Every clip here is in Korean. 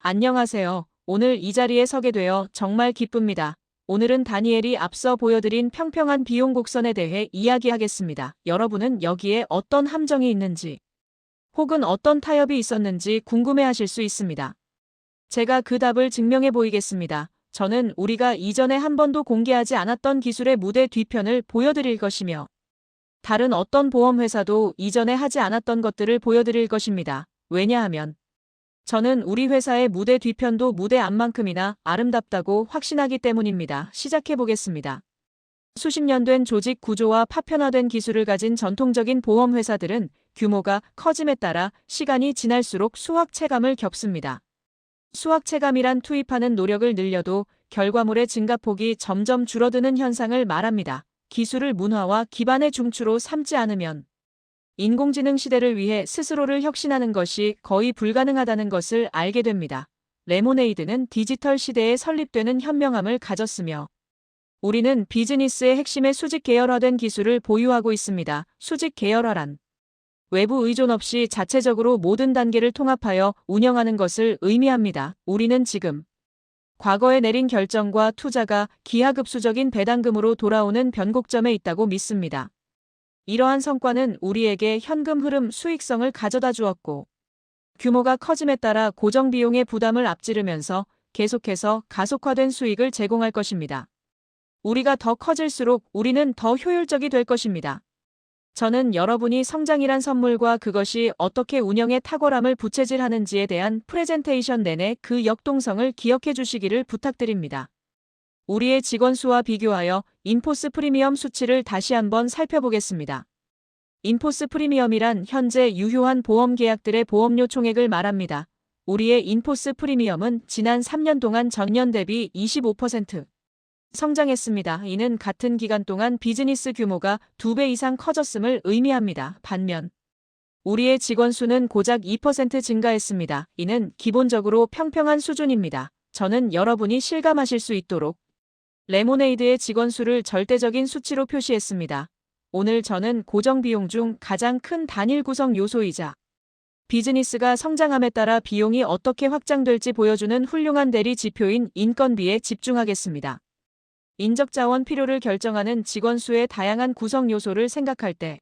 안녕하세요. 오늘 이 자리에 서게 되어 정말 기쁩니다. 오늘은 다니엘이 앞서 보여드린 평평한 비용 곡선에 대해 이야기하겠습니다. 여러분은 여기에 어떤 함정이 있는지, 혹은 어떤 타협이 있었는지 궁금해하실 수 있습니다. 제가 그 답을 증명해 보이겠습니다. 저는 우리가 이전에 한 번도 공개하지 않았던 기술의 무대 뒤편을 보여드릴 것이며, 다른 어떤 보험회사도 이전에 하지 않았던 것들을 보여드릴 것입니다. 왜냐하면, 저는 우리 회사의 무대 뒤편도 무대 앞만큼이나 아름답다고 확신하기 때문입니다. 시작해 보겠습니다. 수십 년 된 조직 구조와 파편화된 기술을 가진 전통적인 보험 회사들은 규모가 커짐에 따라 시간이 지날수록 수학 체감을 겪습니다. 수학 체감이란 투입하는 노력을 늘려도 결과물의 증가폭이 점점 줄어드는 현상을 말합니다. 기술을 문화와 기반의 중추로 삼지 않으면 인공지능 시대를 위해 스스로를 혁신하는 것이 거의 불가능하다는 것을 알게 됩니다. 레모네이드는 디지털 시대에 설립되는 현명함을 가졌으며, 우리는 비즈니스의 핵심의 수직 계열화된 기술을 보유하고 있습니다. 수직 계열화란 외부 의존 없이 자체적으로 모든 단계를 통합하여 운영하는 것을 의미합니다. 우리는 지금 과거에 내린 결정과 투자가 기하급수적인 배당금으로 돌아오는 변곡점에 있다고 믿습니다. 이러한 성과는 우리에게 현금 흐름 수익성을 가져다 주었고, 규모가 커짐에 따라 고정 비용의 부담을 앞지르면서 계속해서 가속화된 수익을 제공할 것입니다. 우리가 더 커질수록 우리는 더 효율적이 될 것입니다. 저는 여러분이 성장이란 선물과 그것이 어떻게 운영의 탁월함을 부채질하는지에 대한 프레젠테이션 내내 그 역동성을 기억해 주시기를 부탁드립니다. 우리의 직원 수와 비교하여 인포스 프리미엄 수치를 다시 한번 살펴보겠습니다. 인포스 프리미엄이란 현재 유효한 보험 계약들의 보험료 총액을 말합니다. 우리의 인포스 프리미엄은 지난 3년 동안 전년 대비 25% 성장했습니다. 이는 같은 기간 동안 비즈니스 규모가 2배 이상 커졌음을 의미합니다. 반면 우리의 직원 수는 고작 2% 증가했습니다. 이는 기본적으로 평평한 수준입니다. 저는 여러분이 실감하실 수 있도록 레모네이드의 직원 수를 절대적인 수치로 표시했습니다. 오늘 저는 고정 비용 중 가장 큰 단일 구성 요소이자 비즈니스가 성장함에 따라 비용이 어떻게 확장될지 보여주는 훌륭한 대리 지표인 인건비에 집중하겠습니다. 인적 자원 필요를 결정하는 직원 수의 다양한 구성 요소를 생각할 때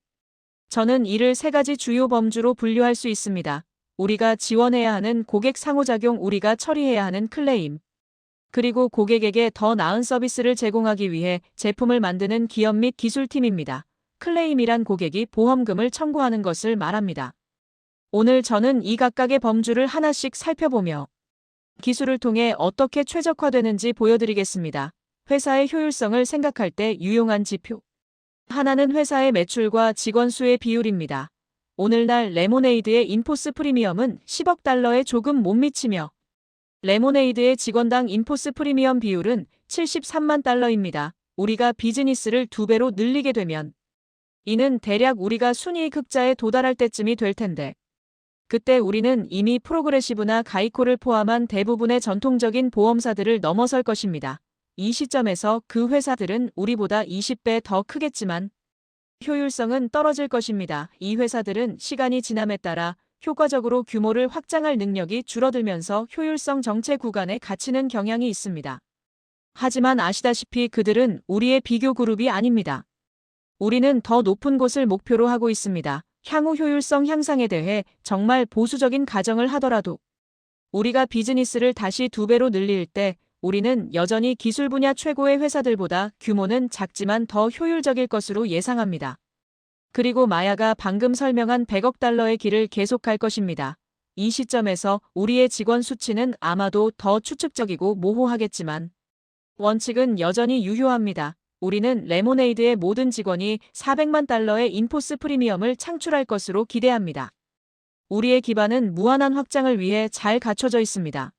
저는 이를 세 가지 주요 범주로 분류할 수 있습니다. 우리가 지원해야 하는 고객 상호작용, 우리가 처리해야 하는 클레임, 그리고 고객에게 더 나은 서비스를 제공하기 위해 제품을 만드는 기업 및 기술팀입니다. 클레임이란 고객이 보험금을 청구하는 것을 말합니다. 오늘 저는 이 각각의 범주를 하나씩 살펴보며 기술을 통해 어떻게 최적화되는지 보여드리겠습니다. 회사의 효율성을 생각할 때 유용한 지표. 하나는 회사의 매출과 직원 수의 비율입니다. 오늘날 레모네이드의 인포스 프리미엄은 10억 달러에 조금 못 미치며, 레모네이드의 직원당 인포스 프리미엄 비율은 73만 달러입니다. 우리가 비즈니스를 2배로 늘리게 되면 이는 대략 우리가 순이익 흑자에 도달할 때쯤이 될 텐데, 그때 우리는 이미 프로그레시브나 가이코를 포함한 대부분의 전통적인 보험사들을 넘어설 것입니다. 이 시점에서 그 회사들은 우리보다 20배 더 크겠지만 효율성은 떨어질 것입니다. 이 회사들은 시간이 지남에 따라 효과적으로 규모를 확장할 능력이 줄어들면서 효율성 정체 구간에 갇히는 경향이 있습니다. 하지만 아시다시피 그들은 우리의 비교 그룹이 아닙니다. 우리는 더 높은 곳을 목표로 하고 있습니다. 향후 효율성 향상에 대해 정말 보수적인 가정을 하더라도 우리가 비즈니스를 다시 2배로 늘릴 때 우리는 여전히 기술 분야 최고의 회사들보다 규모는 작지만 더 효율적일 것으로 예상합니다. 그리고 마야가 방금 설명한 100억 달러의 길을 계속할 것입니다. 이 시점에서 우리의 직원 수치는 아마도 더 추측적이고 모호하겠지만 원칙은 여전히 유효합니다. 우리는 레모네이드의 모든 직원이 400만 달러의 인포스 프리미엄을 창출할 것으로 기대합니다. 우리의 기반은 무한한 확장을 위해 잘 갖춰져 있습니다.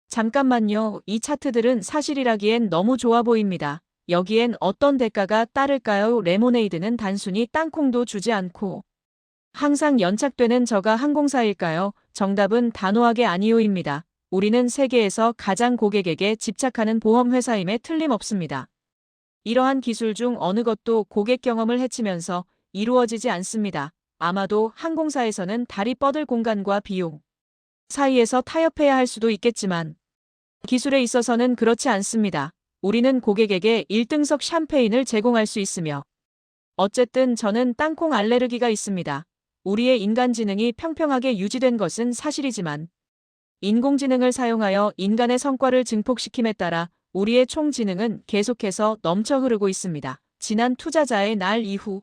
잠깐만요. 이 차트들은 사실이라기엔 너무 좋아 보입니다. 여기엔 어떤 대가가 따를까요? 레모네이드는 단순히 땅콩도 주지 않고 항상 연착되는 저가 항공사일까요? 정답은 단호하게 아니오입니다. 우리는 세계에서 가장 고객에게 집착하는 보험회사임에 틀림없습니다. 이러한 기술 중 어느 것도 고객 경험을 해치면서 이루어지지 않습니다. 아마도 항공사에서는 다리 뻗을 공간과 비용, 사이에서 타협해야 할 수도 있겠지만 기술에 있어서는 그렇지 않습니다. 우리는 고객에게 1등석 샴페인을 제공할 수 있으며 어쨌든 저는 땅콩 알레르기가 있습니다. 우리의 인간지능이 평평하게 유지된 것은 사실이지만 인공지능을 사용하여 인간의 성과를 증폭시킴에 따라 우리의 총 지능은 계속해서 넘쳐 흐르고 있습니다. 지난 투자자의 날 이후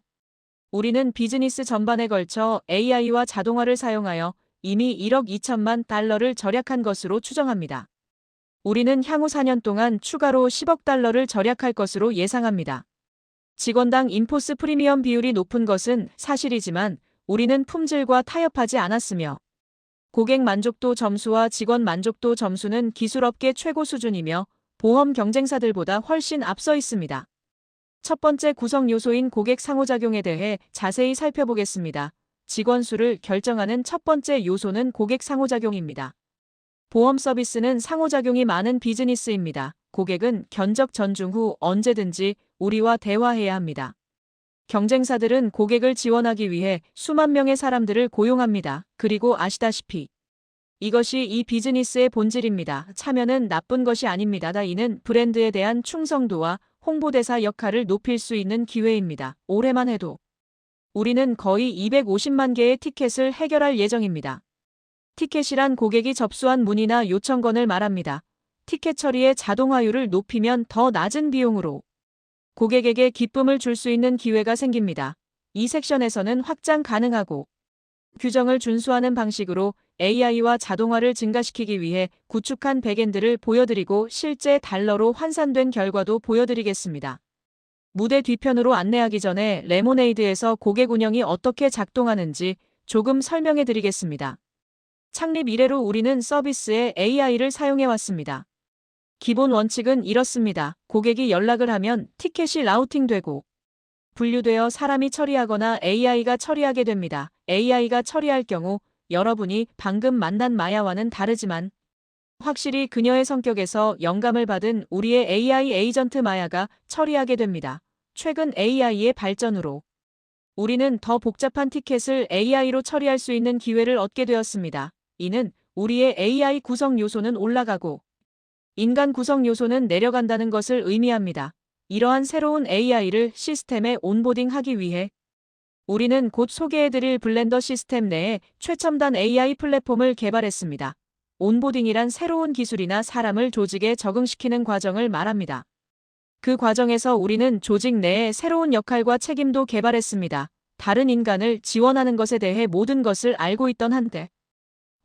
우리는 비즈니스 전반에 걸쳐 AI와 자동화를 사용하여 이미 1억 2천만 달러를 절약한 것으로 추정합니다. 우리는 향후 4년 동안 추가로 10억 달러를 절약할 것으로 예상합니다. 직원당 인포스 프리미엄 비율이 높은 것은 사실이지만 우리는 품질과 타협하지 않았으며 고객 만족도 점수와 직원 만족도 점수는 기술업계 최고 수준이며 보험 경쟁사들보다 훨씬 앞서 있습니다. 첫 번째 구성 요소인 고객 상호작용에 대해 자세히 살펴보겠습니다. 직원 수를 결정하는 첫 번째 요소는 고객 상호작용입니다. 보험 서비스는 상호작용이 많은 비즈니스입니다. 고객은 견적 전중 후 언제든지 우리와 대화해야 합니다. 경쟁사들은 고객을 지원하기 위해 수만 명의 사람들을 고용합니다. 그리고 아시다시피 이것이 이 비즈니스의 본질입니다. 참여는 나쁜 것이 아닙니다. 이는 브랜드에 대한 충성도와 홍보대사 역할을 높일 수 있는 기회입니다. 올해만 해도 우리는 거의 250만 개의 티켓을 해결할 예정입니다. 티켓이란 고객이 접수한 문의나 요청건을 말합니다. 티켓 처리의 자동화율을 높이면 더 낮은 비용으로 고객에게 기쁨을 줄 수 있는 기회가 생깁니다. 이 섹션에서는 확장 가능하고 규정을 준수하는 방식으로 AI와 자동화를 증가시키기 위해 구축한 백엔드를 보여드리고 실제 달러로 환산된 결과도 보여드리겠습니다. 무대 뒤편으로 안내하기 전에 레모네이드에서 고객 운영이 어떻게 작동하는지 조금 설명해 드리겠습니다. 창립 이래로 우리는 서비스에 AI를 사용해 왔습니다. 기본 원칙은 이렇습니다. 고객이 연락을 하면 티켓이 라우팅되고 분류되어 사람이 처리하거나 AI가 처리하게 됩니다. AI가 처리할 경우 여러분이 방금 만난 마야와는 다르지만 확실히 그녀의 성격에서 영감을 받은 우리의 AI 에이전트 마야가 처리하게 됩니다. 최근 AI의 발전으로 우리는 더 복잡한 티켓을 AI로 처리할 수 있는 기회를 얻게 되었습니다. 이는 우리의 AI 구성 요소는 올라가고 인간 구성 요소는 내려간다는 것을 의미합니다. 이러한 새로운 AI를 시스템에 온보딩하기 위해 우리는 곧 소개해드릴 블렌더 시스템 내에 최첨단 AI 플랫폼을 개발했습니다. 온보딩이란 새로운 기술이나 사람을 조직에 적응시키는 과정을 말합니다. 그 과정에서 우리는 조직 내에 새로운 역할과 책임도 개발했습니다. 다른 인간을 지원하는 것에 대해 모든 것을 알고 있던 한때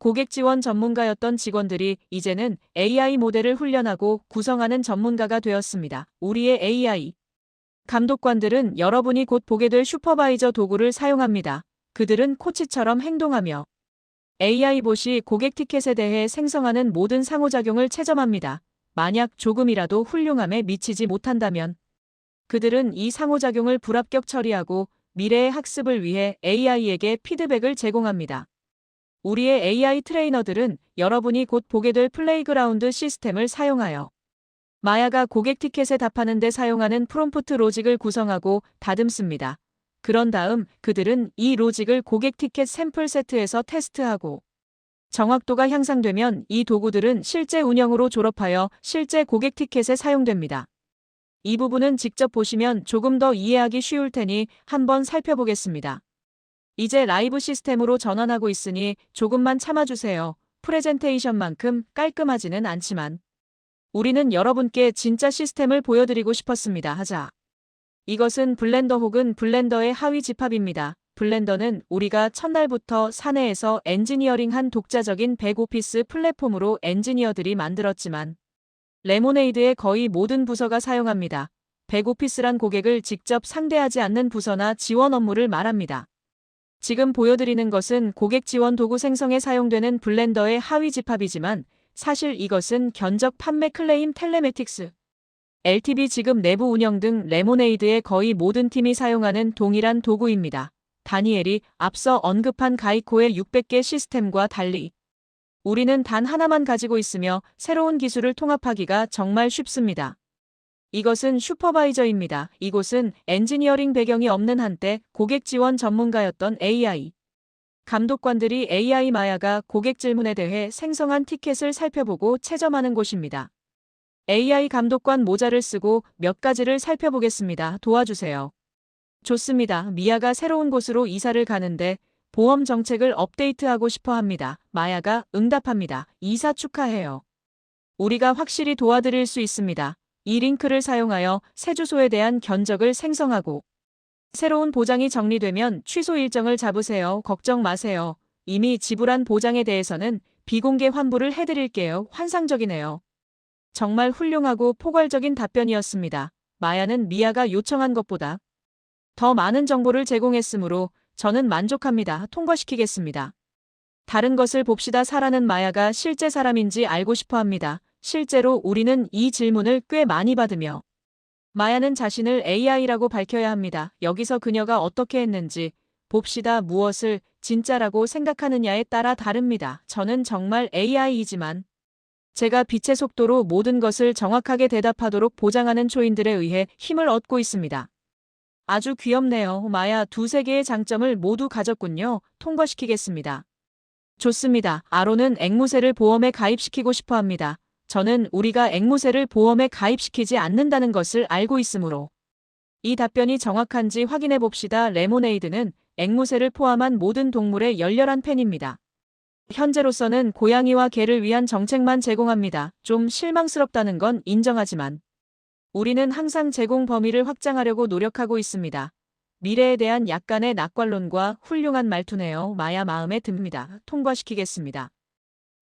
고객 지원 전문가였던 직원들이 이제는 AI 모델을 훈련하고 구성하는 전문가가 되었습니다. 우리의 AI 감독관들은 여러분이 곧 보게 될 슈퍼바이저 도구를 사용합니다. 그들은 코치처럼 행동하며 AI 봇이 고객 티켓에 대해 생성하는 모든 상호작용을 체점합니다. 만약 조금이라도 훌륭함에 미치지 못한다면 그들은 이 상호작용을 불합격 처리하고 미래의 학습을 위해 AI에게 피드백을 제공합니다. 우리의 AI 트레이너들은 여러분이 곧 보게 될 플레이그라운드 시스템을 사용하여 마야가 고객 티켓에 답하는 데 사용하는 프롬프트 로직을 구성하고 다듬습니다. 그런 다음 그들은 이 로직을 고객 티켓 샘플 세트에서 테스트하고 정확도가 향상되면 이 도구들은 실제 운영으로 졸업하여 실제 고객 티켓에 사용됩니다. 이 부분은 직접 보시면 조금 더 이해하기 쉬울 테니 한번 살펴보겠습니다. 이제 라이브 시스템으로 전환하고 있으니 조금만 참아주세요. 프레젠테이션만큼 깔끔하지는 않지만 우리는 여러분께 진짜 시스템을 보여드리고 싶었습니다. 하자. 이것은 블렌더 혹은 블렌더의 하위 집합입니다. 블렌더는 우리가 첫날부터 사내에서 엔지니어링한 독자적인 백오피스 플랫폼으로 엔지니어들이 만들었지만 레모네이드의 거의 모든 부서가 사용합니다. 백오피스란 고객을 직접 상대하지 않는 부서나 지원 업무를 말합니다. 지금 보여드리는 것은 고객 지원 도구 생성에 사용되는 블렌더의 하위 집합이지만 사실 이것은 견적 판매 클레임 텔레매틱스 LTV 지급 내부 운영 등 레모네이드의 거의 모든 팀이 사용하는 동일한 도구입니다. 다니엘이 앞서 언급한 가이코의 600개 시스템과 달리 우리는 단 하나만 가지고 있으며 새로운 기술을 통합하기가 정말 쉽습니다. 이것은 슈퍼바이저입니다. 이곳은 엔지니어링 배경이 없는 한때 고객 지원 전문가였던 AI 감독관들이 AI 마야가 고객 질문에 대해 생성한 티켓을 살펴보고 채점하는 곳입니다. AI 감독관 모자를 쓰고 몇 가지를 살펴보겠습니다. 도와주세요. 좋습니다. 미아가 새로운 곳으로 이사를 가는데 보험 정책을 업데이트하고 싶어 합니다. 마야가 응답합니다. 이사 축하해요. 우리가 확실히 도와드릴 수 있습니다. 이 링크를 사용하여 새 주소에 대한 견적을 생성하고 새로운 보장이 정리되면 취소 일정을 잡으세요. 걱정 마세요. 이미 지불한 보장에 대해서는 비공개 환불을 해드릴게요. 환상적이네요. 정말 훌륭하고 포괄적인 답변이었습니다. 마야는 미아가 요청한 것보다 더 많은 정보를 제공했으므로 저는 만족합니다. 통과시키겠습니다. 다른 것을 봅시다. 사라는 마야가 실제 사람인지 알고 싶어 합니다. 실제로 우리는 이 질문을 꽤 많이 받으며 마야는 자신을 AI라고 밝혀야 합니다. 여기서 그녀가 어떻게 했는지 봅시다. 무엇을 진짜라고 생각하느냐에 따라 다릅니다. 저는 정말 AI이지만 제가 빛의 속도로 모든 것을 정확하게 대답하도록 보장하는 초인들에 의해 힘을 얻고 있습니다. 아주 귀엽네요. 마야 두세 개의 장점을 모두 가졌군요. 통과시키겠습니다. 좋습니다. 아론은 앵무새를 보험에 가입시키고 싶어 합니다. 저는 우리가 앵무새를 보험에 가입시키지 않는다는 것을 알고 있으므로 이 답변이 정확한지 확인해 봅시다. 레모네이드는 앵무새를 포함한 모든 동물의 열렬한 팬입니다. 현재로서는 고양이와 개를 위한 정책만 제공합니다. 좀 실망스럽다는 건 인정하지만 우리는 항상 제공 범위를 확장하려고 노력하고 있습니다. 미래에 대한 약간의 낙관론과 훌륭한 말투네요. 마야 마음에 듭니다. 통과시키겠습니다.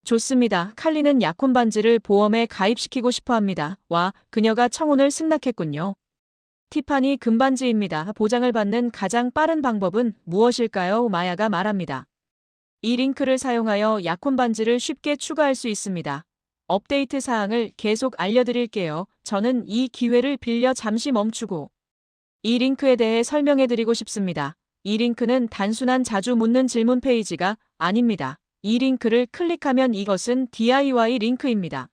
좋습니다. 칼리는 약혼 반지를 보험에 가입시키고 싶어 합니다. 와, 그녀가 청혼을 승낙했군요. 티파니 금반지입니다. 보장을 받는 가장 빠른 방법은 무엇일까요? 마야가 말합니다. 이 링크를 사용하여 약혼 반지를 쉽게 추가할 수 있습니다. 업데이트 사항을 계속 알려드릴게요. 저는 이 기회를 빌려 잠시 멈추고 이 링크에 대해 설명해드리고 싶습니다. 이 링크는 단순한 자주 묻는 질문 페이지가 아닙니다. 이 링크를 클릭하면 이것은 DIY 링크입니다.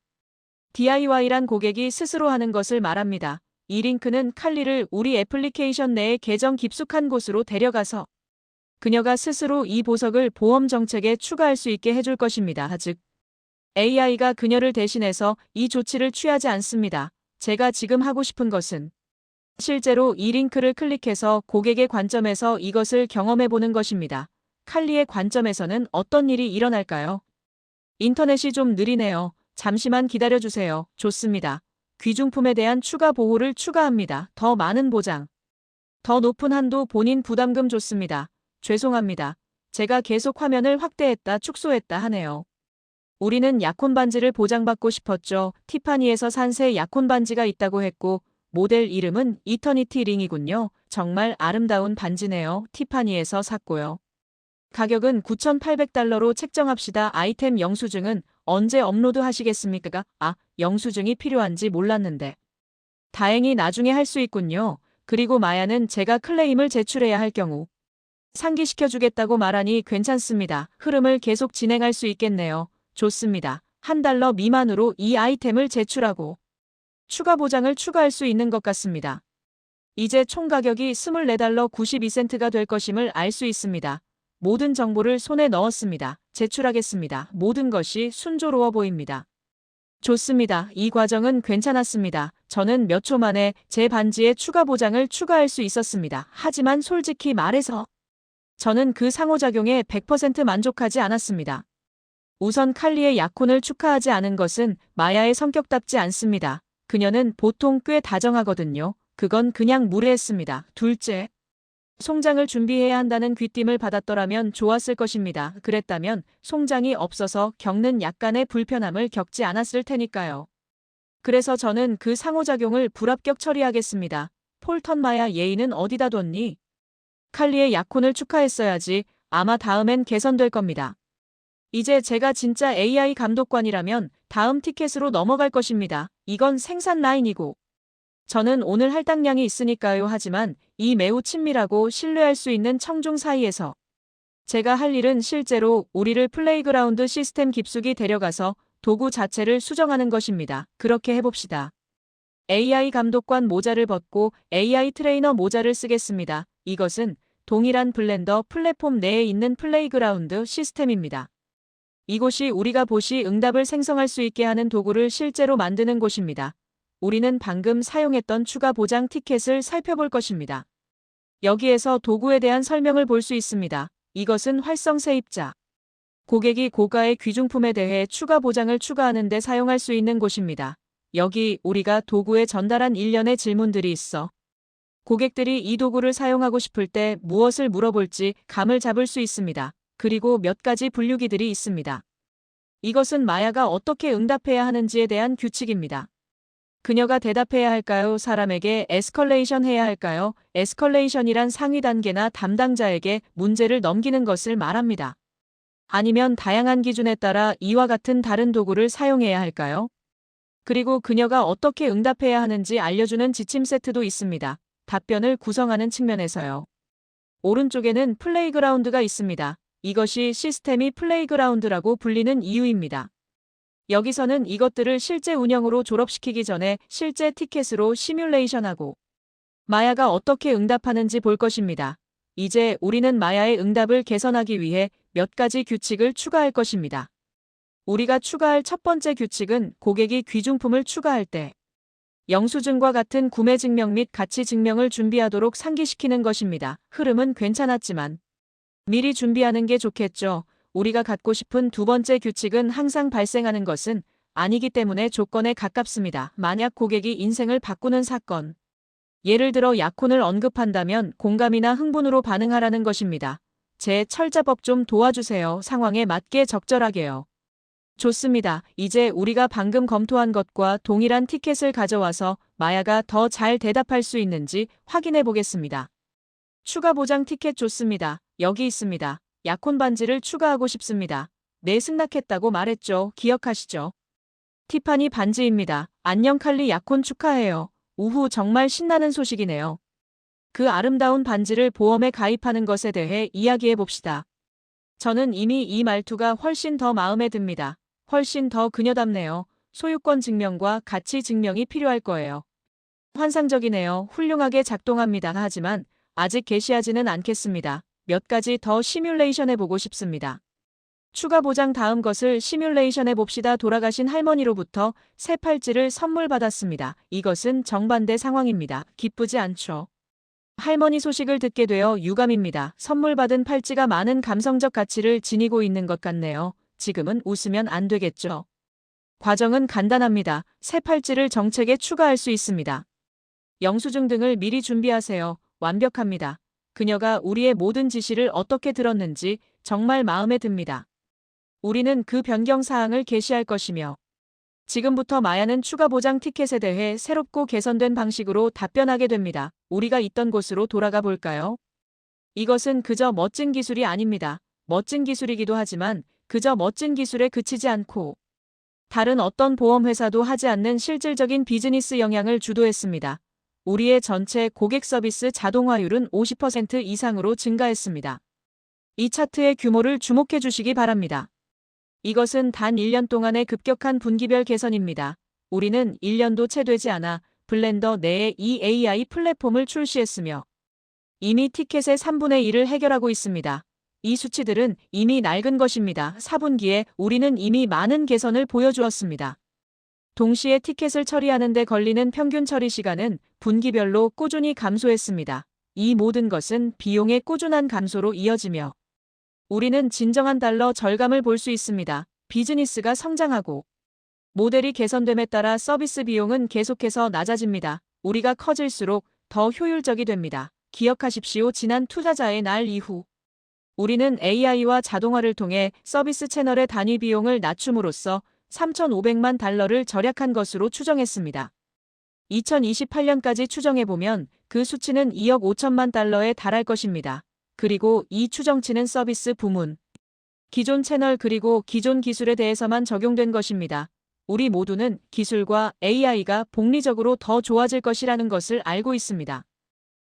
DIY란 고객이 스스로 하는 것을 말합니다. 이 링크는 칼리를 우리 애플리케이션 내의 계정 깊숙한 곳으로 데려가서 그녀가 스스로 이 보석을 보험 정책에 추가할 수 있게 해줄 것입니다. 즉, AI가 그녀를 대신해서 이 조치를 취하지 않습니다. 제가 지금 하고 싶은 것은 실제로 이 링크를 클릭해서 고객의 관점에서 이것을 경험해 보는 것입니다. 칼리의 관점에서는 어떤 일이 일어날까요? 인터넷이 좀 느리네요. 잠시만 기다려주세요. 좋습니다. 귀중품에 대한 추가 보호를 추가합니다. 더 많은 보장. 더 높은 한도 본인 부담금 좋습니다. 죄송합니다. 제가 계속 화면을 확대했다 축소했다 하네요. 우리는 약혼 반지를 보장받고 싶었죠. 티파니에서 산 새 약혼 반지가 있다고 했고 모델 이름은 이터니티 링이군요. 정말 아름다운 반지네요. 티파니에서 샀고요. 가격은 $9,800로 책정합시다. 아이템 영수증은 언제 업로드 하시겠습니까? 영수증이 필요한지 몰랐는데. 다행히 나중에 할 수 있군요. 그리고 마야는 제가 클레임을 제출해야 할 경우 상기시켜주겠다고 말하니 괜찮습니다. 흐름을 계속 진행할 수 있겠네요. 좋습니다. $1 미만으로 이 아이템을 제출하고 추가 보장을 추가할 수 있는 것 같습니다. 이제 총 가격이 $24 92센트가 될 것임을 알 수 있습니다. 모든 정보를 손에 넣었습니다. 제출하겠습니다. 모든 것이 순조로워 보입니다. 좋습니다. 이 과정은 괜찮았습니다. 저는 몇 초 만에 제 반지에 추가 보장을 추가할 수 있었습니다. 하지만 솔직히 말해서 저는 그 상호작용에 100% 만족하지 않았습니다. 우선 칼리의 약혼을 축하하지 않은 것은 마야의 성격답지 않습니다. 그녀는 보통 꽤 다정하거든요. 그건 그냥 무례했습니다. 둘째, 송장을 준비해야 한다는 귀띔을 받았더라면 좋았을 것입니다. 그랬다면 송장이 없어서 겪는 약간의 불편함을 겪지 않았을 테니까요. 그래서 저는 그 상호작용을 불합격 처리하겠습니다. 폴턴 마야 예의는 어디다 뒀니? 칼리의 약혼을 축하했어야지. 아마 다음엔 개선될 겁니다. 이제 제가 진짜 AI 감독관이라면 다음 티켓으로 넘어갈 것입니다. 이건 생산 라인이고 저는 오늘 할당량이 있으니까요. 하지만 이 매우 친밀하고 신뢰할 수 있는 청중 사이에서 제가 할 일은 실제로 우리를 플레이그라운드 시스템 깊숙이 데려가서 도구 자체를 수정하는 것입니다. 그렇게 해봅시다. AI 감독관 모자를 벗고 AI 트레이너 모자를 쓰겠습니다. 이것은 동일한 블렌더 플랫폼 내에 있는 플레이그라운드 시스템입니다. 이곳이 우리가 보시 응답을 생성할 수 있게 하는 도구를 실제로 만드는 곳입니다. 우리는 방금 사용했던 추가 보장 티켓을 살펴볼 것입니다. 여기에서 도구에 대한 설명을 볼 수 있습니다. 이것은 활성 세입자. 고객이 고가의 귀중품에 대해 추가 보장을 추가하는 데 사용할 수 있는 곳입니다. 여기 우리가 도구에 전달한 일련의 질문들이 있어 고객들이 이 도구를 사용하고 싶을 때 무엇을 물어볼지 감을 잡을 수 있습니다. 그리고 몇 가지 분류기들이 있습니다. 이것은 마야가 어떻게 응답해야 하는지에 대한 규칙입니다. 그녀가 대답해야 할까요? 사람에게 에스컬레이션 해야 할까요? 에스컬레이션이란 상위 단계나 담당자에게 문제를 넘기는 것을 말합니다. 아니면 다양한 기준에 따라 이와 같은 다른 도구를 사용해야 할까요? 그리고 그녀가 어떻게 응답해야 하는지 알려주는 지침 세트도 있습니다. 답변을 구성하는 측면에서요. 오른쪽에는 플레이그라운드가 있습니다. 이것이 시스템이 플레이그라운드라고 불리는 이유입니다. 여기서는 이것들을 실제 운영으로 졸업시키기 전에 실제 티켓으로 시뮬레이션하고 마야가 어떻게 응답하는지 볼 것입니다. 이제 우리는 마야의 응답을 개선하기 위해 몇 가지 규칙을 추가할 것입니다. 우리가 추가할 첫 번째 규칙은 고객이 귀중품을 추가할 때 영수증과 같은 구매 증명 및 가치 증명을 준비하도록 상기시키는 것입니다. 흐름은 괜찮았지만 미리 준비하는 게 좋겠죠. 우리가 갖고 싶은 두 번째 규칙은 항상 발생하는 것은 아니기 때문에 조건에 가깝습니다. 만약 고객이 인생을 바꾸는 사건, 예를 들어 약혼을 언급한다면 공감이나 흥분으로 반응하라는 것입니다. 제 철자법 좀 도와주세요. 상황에 맞게 적절하게요. 좋습니다. 이제 우리가 방금 검토한 것과 동일한 티켓을 가져와서 마야가 더 잘 대답할 수 있는지 확인해 보겠습니다. 추가 보장 티켓 좋습니다. 여기 있습니다. 약혼 반지를 추가하고 싶습니다. 네, 승낙했다고 말했죠. 기억하시죠? 티파니 반지입니다. 안녕 칼리, 약혼 축하해요. 우후, 정말 신나는 소식이네요. 그 아름다운 반지를 보험에 가입하는 것에 대해 이야기해 봅시다. 저는 이미 이 말투가 훨씬 더 마음에 듭니다. 훨씬 더 그녀답네요. 소유권 증명과 가치 증명이 필요할 거예요. 환상적이네요. 훌륭하게 작동합니다. 하지만 아직 게시하지는 않겠습니다. 몇 가지 더 시뮬레이션 해보고 싶습니다. 추가 보장 다음 것을 시뮬레이션 해봅시다. 돌아가신 할머니로부터 새 팔찌를 선물 받았습니다. 이것은 정반대 상황입니다. 기쁘지 않죠? 할머니 소식을 듣게 되어 유감입니다. 선물 받은 팔찌가 많은 감성적 가치를 지니고 있는 것 같네요. 지금은 웃으면 안 되겠죠. 과정은 간단합니다. 새 팔찌를 정책에 추가할 수 있습니다. 영수증 등을 미리 준비하세요. 완벽합니다. 그녀가 우리의 모든 지시를 어떻게 들었는지 정말 마음에 듭니다. 우리는 그 변경 사항을 게시할 것이며 지금부터 마야는 추가 보장 티켓에 대해 새롭고 개선된 방식으로 답변하게 됩니다. 우리가 있던 곳으로 돌아가 볼까요? 이것은 그저 멋진 기술이 아닙니다. 멋진 기술이기도 하지만 그저 멋진 기술에 그치지 않고 다른 어떤 보험회사도 하지 않는 실질적인 비즈니스 영향을 주도했습니다. 우리의 전체 고객 서비스 자동화율은 50% 이상으로 증가했습니다. 이 차트의 규모를 주목해 주시기 바랍니다. 이것은 단 1년 동안의 급격한 분기별 개선입니다. 우리는 1년도 채 되지 않아 블렌더 내에 이 AI 플랫폼을 출시했으며 이미 티켓의 3분의 1을 해결하고 있습니다. 이 수치들은 이미 낡은 것입니다. 4분기에 우리는 이미 많은 개선을 보여주었습니다. 동시에 티켓을 처리하는 데 걸리는 평균 처리 시간은 분기별로 꾸준히 감소했습니다. 이 모든 것은 비용의 꾸준한 감소로 이어지며 우리는 진정한 달러 절감을 볼 수 있습니다. 비즈니스가 성장하고 모델이 개선됨에 따라 서비스 비용은 계속해서 낮아집니다. 우리가 커질수록 더 효율적이 됩니다. 기억하십시오. 지난 투자자의 날 이후 우리는 AI와 자동화를 통해 서비스 채널의 단위 비용을 낮춤으로써 3,500만 달러를 절약한 것으로 추정했습니다. 2028년까지 추정해보면 그 수치는 2억 5천만 달러에 달할 것입니다. 그리고 이 추정치는 서비스 부문, 기존 채널 그리고 기존 기술에 대해서만 적용된 것입니다. 우리 모두는 기술과 AI가 복리적으로 더 좋아질 것이라는 것을 알고 있습니다.